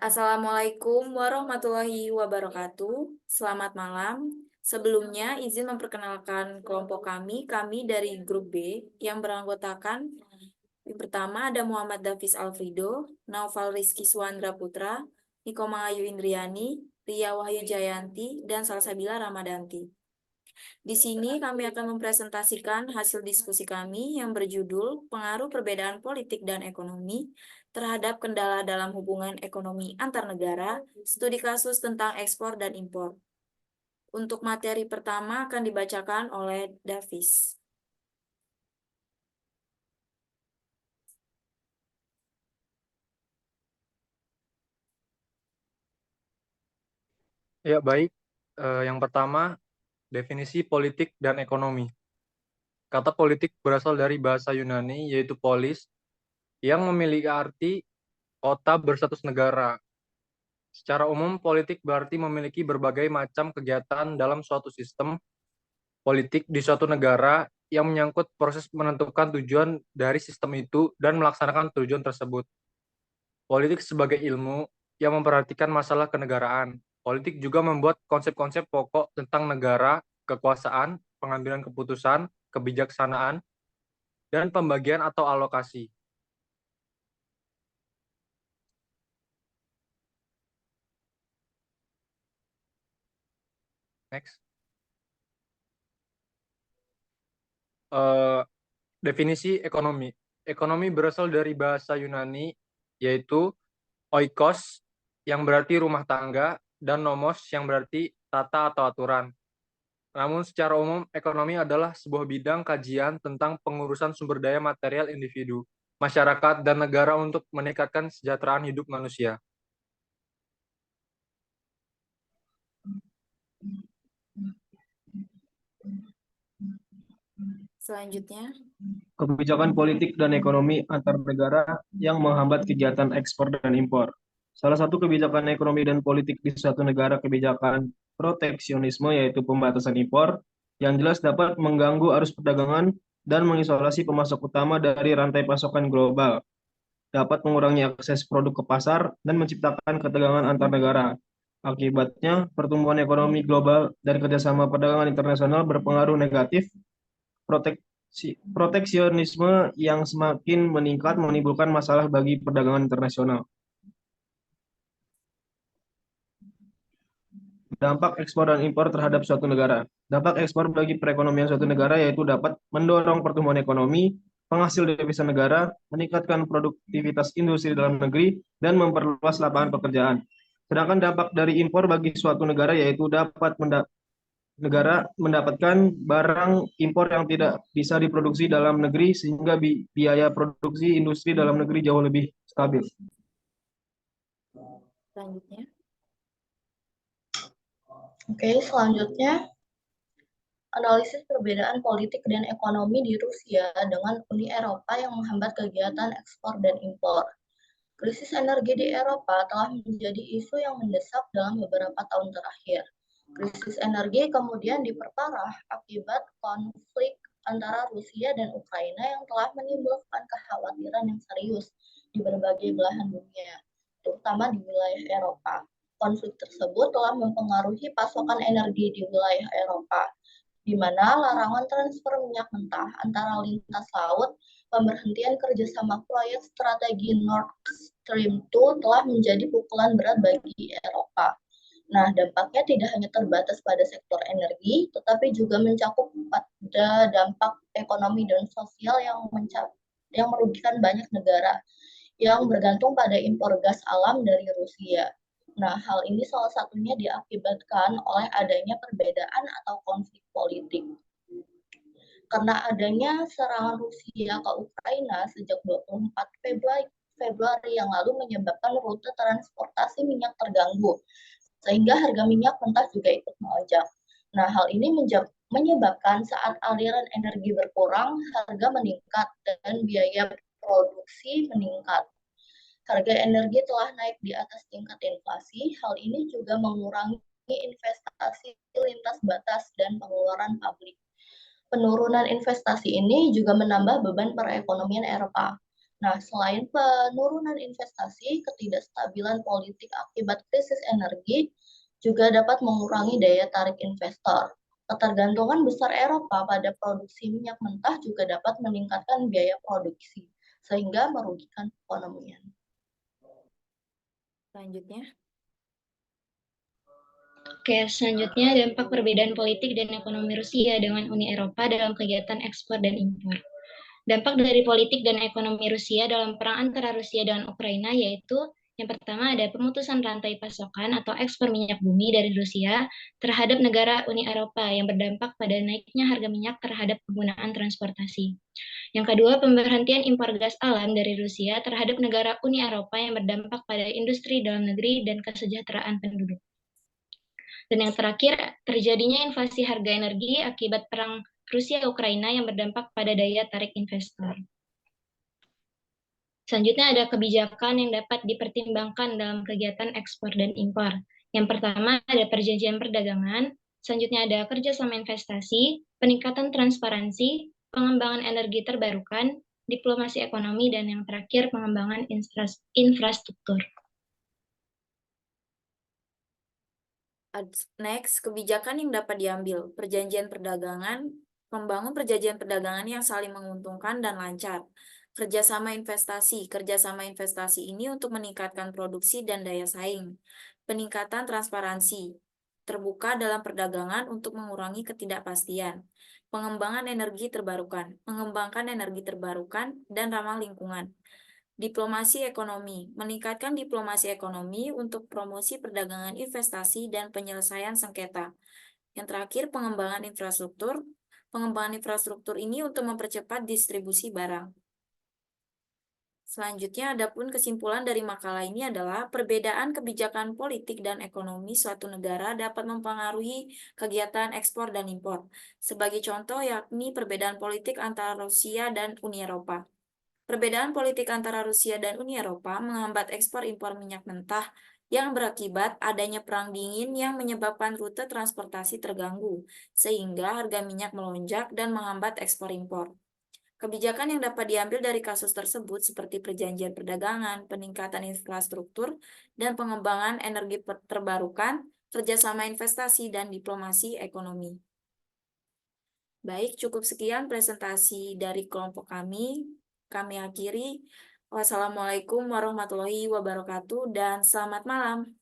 Assalamualaikum warahmatullahi wabarakatuh. Selamat malam. Sebelumnya, izin memperkenalkan kelompok kami dari grup B yang beranggotakan yang pertama ada Muhammad Davis Alfrido, Naufal Rizky Suandra Putra, Niko Mangayu Indriani, Ria Wahyu Jayanti, dan Salsabila Ramadanti. Di sini kami akan mempresentasikan hasil diskusi kami yang berjudul Pengaruh Perbedaan Politik dan Ekonomi terhadap Kendala dalam Hubungan Ekonomi Antar Negara, studi kasus tentang ekspor dan impor. Untuk materi pertama akan dibacakan oleh Davis. Ya, baik. Yang pertama, definisi politik dan ekonomi. Kata politik berasal dari bahasa Yunani, yaitu polis, yang memiliki arti kota berstatus negara. Secara umum, politik berarti memiliki berbagai macam kegiatan dalam suatu sistem politik di suatu negara yang menyangkut proses menentukan tujuan dari sistem itu dan melaksanakan tujuan tersebut. Politik sebagai ilmu yang memperhatikan masalah kenegaraan. Politik juga membuat konsep-konsep pokok tentang negara, kekuasaan, pengambilan keputusan, kebijaksanaan, dan pembagian atau alokasi. Next. Eh, Definisi ekonomi. Ekonomi berasal dari bahasa Yunani, yaitu oikos, yang berarti rumah tangga, dan nomos, yang berarti tata atau aturan. Namun secara umum, ekonomi adalah sebuah bidang kajian tentang pengurusan sumber daya material individu, masyarakat, dan negara untuk meningkatkan kesejahteraan hidup manusia. Selanjutnya, Kebijakan politik dan ekonomi antar negara yang menghambat kegiatan ekspor dan impor. Salah satu kebijakan ekonomi dan politik di suatu negara kebijakan proteksionisme yaitu pembatasan impor yang jelas dapat mengganggu arus perdagangan dan mengisolasi pemasok utama dari rantai pasokan global, dapat mengurangi akses produk ke pasar dan menciptakan ketegangan antar negara. Akibatnya, pertumbuhan ekonomi global dan kerjasama perdagangan internasional berpengaruh negatif. Proteksionisme yang semakin meningkat menimbulkan masalah bagi perdagangan internasional. Dampak ekspor dan impor terhadap suatu negara. Dampak ekspor bagi perekonomian suatu negara yaitu dapat mendorong pertumbuhan ekonomi, penghasil devisa negara, meningkatkan produktivitas industri dalam negeri, dan memperluas lapangan pekerjaan. Sedangkan dampak dari impor bagi suatu negara yaitu dapat negara mendapatkan barang impor yang tidak bisa diproduksi dalam negeri sehingga biaya produksi industri dalam negeri jauh lebih stabil. selanjutnya. Selanjutnya analisis perbedaan politik dan ekonomi di Rusia dengan Uni Eropa yang menghambat kegiatan ekspor dan impor. Krisis energi di Eropa telah menjadi isu yang mendesak dalam beberapa tahun terakhir. Krisis energi kemudian diperparah akibat konflik antara Rusia dan Ukraina yang telah menimbulkan kekhawatiran yang serius di berbagai belahan dunia, terutama di wilayah Eropa. Konflik tersebut telah mempengaruhi pasokan energi di wilayah Eropa, di mana larangan transfer minyak mentah antara lintas laut, pemberhentian kerjasama proyek strategi Nord Stream 2 telah menjadi pukulan berat bagi Eropa. Nah, dampaknya tidak hanya terbatas pada sektor energi, tetapi juga mencakup pada dampak ekonomi dan sosial yang merugikan banyak negara yang bergantung pada impor gas alam dari Rusia. Nah, hal ini salah satunya diakibatkan oleh adanya perbedaan atau konflik politik. Karena adanya serangan Rusia ke Ukraina sejak 24 Februari yang lalu menyebabkan rute transportasi minyak terganggu, sehingga harga minyak mentah juga ikut melonjak. Nah, hal ini menyebabkan saat aliran energi berkurang, harga meningkat dan biaya produksi meningkat. Harga energi telah naik di atas tingkat inflasi. Hal ini juga mengurangi investasi lintas batas dan pengeluaran publik. Penurunan investasi ini juga menambah beban perekonomian Eropa. Nah, selain penurunan investasi, ketidakstabilan politik akibat krisis energi juga dapat mengurangi daya tarik investor. Ketergantungan besar Eropa pada produksi minyak mentah juga dapat meningkatkan biaya produksi, sehingga merugikan perekonomian. Selanjutnya, Oke, selanjutnya dampak perbedaan politik dan ekonomi Rusia dengan Uni Eropa dalam kegiatan ekspor dan impor. Dampak dari politik dan ekonomi Rusia dalam perang antara Rusia dan Ukraina yaitu yang pertama ada pemutusan rantai pasokan atau ekspor minyak bumi dari Rusia terhadap negara Uni Eropa yang berdampak pada naiknya harga minyak terhadap penggunaan transportasi. Yang kedua, pemberhentian impor gas alam dari Rusia terhadap negara Uni Eropa yang berdampak pada industri dalam negeri dan kesejahteraan penduduk. Dan yang terakhir, terjadinya inflasi harga energi akibat perang Rusia-Ukraina yang berdampak pada daya tarik investor. Selanjutnya ada kebijakan yang dapat dipertimbangkan dalam kegiatan ekspor dan impor. Yang pertama ada perjanjian perdagangan, selanjutnya ada kerjasama investasi, peningkatan transparansi, pengembangan energi terbarukan, diplomasi ekonomi, dan yang terakhir pengembangan infrastruktur. next, kebijakan yang dapat diambil. Perjanjian perdagangan, membangun perjanjian perdagangan yang saling menguntungkan dan lancar. Kerjasama investasi. Kerjasama investasi ini untuk meningkatkan produksi dan daya saing. Peningkatan transparansi. Terbuka dalam perdagangan untuk mengurangi ketidakpastian. Pengembangan energi terbarukan. Mengembangkan energi terbarukan dan ramah lingkungan. Diplomasi ekonomi, meningkatkan diplomasi ekonomi untuk promosi perdagangan investasi dan penyelesaian sengketa. Yang terakhir, pengembangan infrastruktur. Pengembangan infrastruktur ini untuk mempercepat distribusi barang. Selanjutnya, adapun kesimpulan dari makalah ini adalah perbedaan kebijakan politik dan ekonomi suatu negara dapat mempengaruhi kegiatan ekspor dan impor. Sebagai contoh, yakni perbedaan politik antara Rusia dan Uni Eropa. Perbedaan politik antara Rusia dan Uni Eropa menghambat ekspor impor minyak mentah yang berakibat adanya perang dingin yang menyebabkan rute transportasi terganggu, sehingga harga minyak melonjak dan menghambat ekspor impor. Kebijakan yang dapat diambil dari kasus tersebut seperti perjanjian perdagangan, peningkatan infrastruktur, dan pengembangan energi terbarukan, kerjasama investasi, dan diplomasi ekonomi. Baik, cukup sekian presentasi dari kelompok kami. Kami akhiri. Wassalamualaikum warahmatullahi wabarakatuh dan selamat malam.